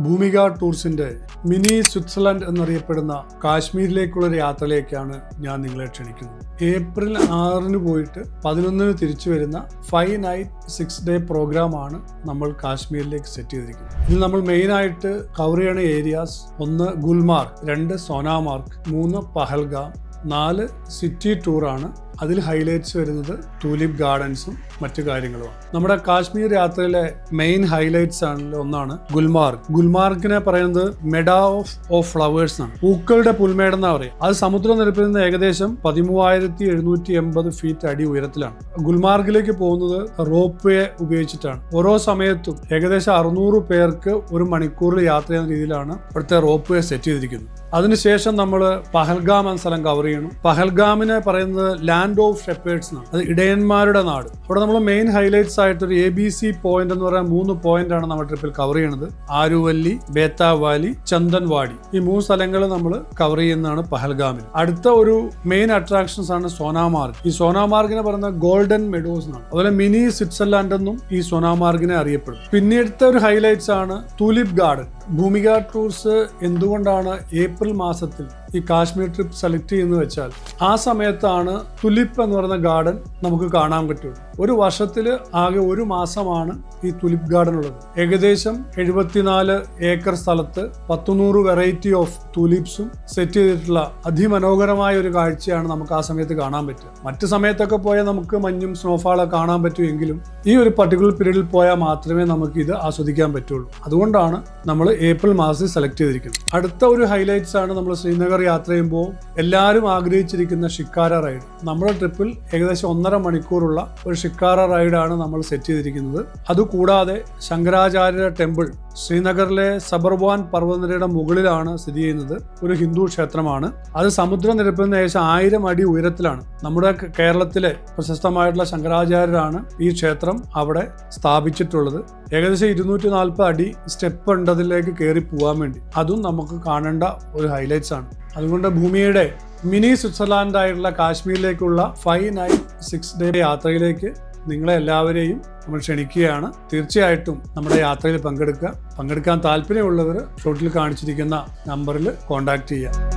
ഭൂമിക ടൂർസിന്റെ mini Switzerland എന്നറിയപ്പെടുന്ന കാശ്മീരിലേക്കുള്ളൊരു യാത്രയിലേക്കാണ് ഞാൻ നിങ്ങളെ ക്ഷണിക്കുന്നത്. ഏപ്രിൽ 6 പോയിട്ട് 11 തിരിച്ചു വരുന്ന 5 നൈറ്റ് 6 ഡേ പ്രോഗ്രാമാണ് നമ്മൾ കാശ്മീരിലേക്ക് സെറ്റ് ചെയ്തിരിക്കുന്നത്. ഇതിൽ നമ്മൾ മെയിനായിട്ട് കവർ ചെയ്യണ ഏരിയാസ് 1 ഗുൽമാർഗ്, 2 സോനാമാർഗ്, 3 പഹൽഗാം, 4 സിറ്റി ടൂറാണ്. അതിൽ ഹൈലൈറ്റ്സ് വരുന്നത് ടൂലിപ്പ് ഗാർഡൻസും മറ്റു കാര്യങ്ങളുമാണ്. നമ്മുടെ കാശ്മീർ യാത്രയിലെ മെയിൻ ഹൈലൈറ്റ്സ് ആണല്ലോ ഒന്നാണ് ഗുൽമാർഗ്. ഗുൽമാർഗിനെ പറയുന്നത് മെഡാ ഓഫ് ഫ്ലവേഴ്സ് ആണ്, പൂക്കളുടെ പുൽമേടെന്നാ പറയുക. അത് സമുദ്രനിരപ്പിൽ നിന്ന് ഏകദേശം 13,780 ഫീറ്റ് അടി ഉയരത്തിലാണ്. ഗുൽമാർഗിലേക്ക് പോകുന്നത് റോപ്പ് വേ ഉപയോഗിച്ചിട്ടാണ്. ഓരോ സമയത്തും ഏകദേശം 600 പേർക്ക് ഒരു മണിക്കൂറിൽ യാത്ര ചെയ്യുന്ന രീതിയിലാണ് ഇവിടുത്തെ റോപ്പ് വേ സെറ്റ് ചെയ്തിരിക്കുന്നത്. അതിനുശേഷം നമ്മൾ പഹൽഗാം എന്ന സ്ഥലം കവർ ചെയ്യണം. പഹൽഗാമിനെ പറയുന്നത് ലാൻഡ് ഓഫ് ഷെപ്പേർഡ്സ് എന്നാണ്, അത് ഇടയന്മാരുടെ നാട്. അവിടെ നമ്മൾ മെയിൻ ഹൈലൈറ്റ്സ് ആയിട്ട് ഒരു ABC പോയിന്റ് എന്ന് പറയുന്ന 3 പോയിന്റാണ് നമ്മുടെ ട്രിപ്പിൽ കവർ ചെയ്യുന്നത്. ആരുവല്ലി, ബേത്താവാലി, ചന്ദൻവാടി, ഈ 3 സ്ഥലങ്ങൾ നമ്മൾ കവർ ചെയ്യുന്നതാണ് പഹൽഗാമിൽ. അടുത്ത ഒരു മെയിൻ അട്രാക്ഷൻസ് ആണ് സോനാമാർഗ്. ഈ സോനാമാർഗിനെ പറയുന്ന ഗോൾഡൻ മെഡോസ് എന്നാണ്. അതുപോലെ മിനി സ്വിറ്റ്സർലാൻഡ് എന്നും ഈ സോനാമാർഗിനെ അറിയപ്പെടും. പിന്നീടുത്ത ഒരു ഹൈലൈറ്റ്സ് ആണ് ടൂലിപ്പ് ഗാർഡൻ. ഭൂമിക ടൂർസ് എന്തുകൊണ്ടാണ് ഏപ്രിൽ മാസത്തിൽ ഈ കാശ്മീർ ട്രിപ്പ് സെലക്ട് ചെയ്യുന്നത് വെച്ചാൽ, ആ സമയത്താണ് തുലിപ്പ് എന്ന് പറയുന്ന ഗാർഡൻ നമുക്ക് കാണാൻ പറ്റുള്ളൂ. ഒരു വർഷത്തിൽ ആകെ 1 മാസമാണ് ഈ തുലിപ്പ് ഗാർഡൻ ഉള്ളത്. ഏകദേശം 74 ഏക്കർ സ്ഥലത്ത് 100 വെറൈറ്റി ഓഫ് തുലിപ്സും സെറ്റ് ചെയ്തിട്ടുള്ള അതിമനോഹരമായ ഒരു കാഴ്ചയാണ് നമുക്ക് ആ സമയത്ത് കാണാൻ പറ്റുക. മറ്റു സമയത്തൊക്കെ പോയാൽ നമുക്ക് മഞ്ഞും സ്നോഫാളൊക്കെ കാണാൻ പറ്റുമെങ്കിലും ഈ ഒരു പർട്ടിക്കുലർ പീരീഡിൽ പോയാൽ മാത്രമേ നമുക്ക് ഇത് ആസ്വദിക്കാൻ പറ്റുള്ളൂ. അതുകൊണ്ടാണ് നമ്മൾ ഏപ്രിൽ മാസത്തിൽ സെലക്ട് ചെയ്തിരിക്കുന്നത്. അടുത്ത ഒരു ഹൈലൈറ്റ്സ് ആണ് നമ്മൾ ശ്രീനഗർ യാത്ര ചെയ്യുമ്പോൾ എല്ലാവരും ആഗ്രഹിച്ചിരിക്കുന്ന ഷിക്കാര റൈഡ്. നമ്മുടെ ട്രിപ്പിൽ ഏകദേശം 1.5 മണിക്കൂറുള്ള ഒരു ഷിക്കാര റൈഡാണ് നമ്മൾ സെറ്റ് ചെയ്തിരിക്കുന്നത്. അതുകൂടാതെ ശങ്കരാചാര്യ ടെമ്പിൾ ശ്രീനഗറിലെ സബർവാൻ പർവ്വതനിരയുടെ മുകളിലാണ് സ്ഥിതി ചെയ്യുന്നത്. ഒരു ഹിന്ദു ക്ഷേത്രമാണ്. അത് സമുദ്രനിരപ്പിൽ നിന്ന് ഏകദേശം 1000 അടി ഉയരത്തിലാണ്. നമ്മുടെ കേരളത്തിലെ പ്രശസ്തമായിട്ടുള്ള ശങ്കരാചാര്യരാണ് ഈ ക്ഷേത്രം അവിടെ സ്ഥാപിച്ചിട്ടുള്ളത്. ഏകദേശം 240 അടി സ്റ്റെപ്പ് ഉണ്ട് അതിലേക്ക് കയറി പോകാൻ വേണ്ടി. അതും നമുക്ക് കാണേണ്ട ഒരു ഹൈലൈറ്റ്സ് ആണ്. അതുകൊണ്ട് ഭൂമിയുടെ മിനി സ്വിറ്റ്സർലാൻഡ് ആയിട്ടുള്ള കാശ്മീരിലേക്കുള്ള 5 നൈറ്റ് 6 ഡേ യാത്രയിലേക്ക് നിങ്ങളെ എല്ലാവരെയും നമ്മൾ ക്ഷണിക്കുകയാണ്. തീർച്ചയായിട്ടും നമ്മുടെ യാത്രയിൽ പങ്കെടുക്കാൻ താല്പര്യമുള്ളവർ ഷോട്ടിൽ കാണിച്ചിരിക്കുന്ന നമ്പറിൽ കോൺടാക്ട് ചെയ്യുക.